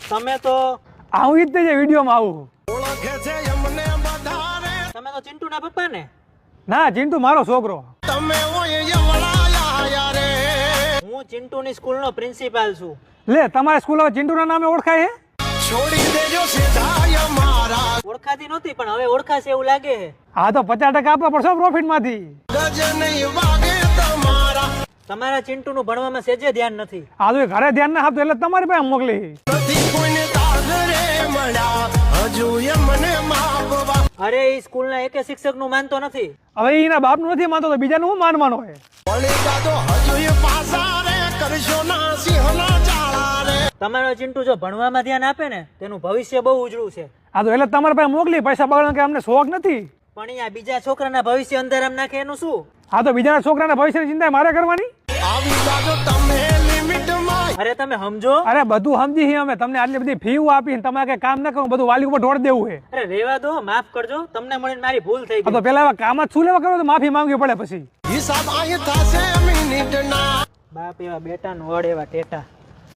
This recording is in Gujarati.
તમે તો આવું ઈ જ તે વિડીયોમાં આવું. તમે તો ચિંટુના પપ્પા ને? ના, ચિંટુ મારો છોકરો. હું ચિંટુની સ્કૂલનો પ્રિન્સિપાલ છું. લે, તમારી સ્કૂલ હવે ચિંટુના નામે ઓળખાય છે? ઓળખાતી નહોતી પણ હવે ઓળખાશે એવું લાગે છે. હા તો 50% આપવા પડશે પ્રોફિટ માંથી. તમારા ચિંટુનું ભણવામાં સેજે ધ્યાન નથી. આ તો ઘરે ધ્યાન ના આપતું એટલે તમારી પાસે મોકલી. અરે એ સ્કૂલના એકે શિક્ષકનું માનતો નથી. હવે એના બાપનું નથી માનતો તો બીજાનું શું માનવાનું હોય? તમારો ચિંટુ જો ભણવામાં ધ્યાન આપે ને તેનું ભવિષ્ય બહુ ઉજળું છે. આ તો એટલે તમારી પાસે મોકલી, પૈસા બગાડવાનો કે અમને શોખ નથી. પણ અહીંયા બીજા છોકરાના ભવિષ્ય અંધારામાં નાખે એનું શું? હા તો બીજાના છોકરાના ભવિષ્યની ચિંતા મારે કરવાની? અરે તમે સમજો. અરે બધું સમજી છીએ અમે. તમને આટલી બધી ફી આપીને તમારે કઈ કામ ના કરવું, બધું વાલી ઉપર ઢોળ દેવું છે. અરે રેવા દો, માફ કરજો. તમને મળીને મારી ભૂલ થઈ તો ગઈ. પેલા કામ જ શું લેવા કરો તો માફી માંગવી પડે પછી. બાપ એવા બેટા નું વડ એવા ટેટા.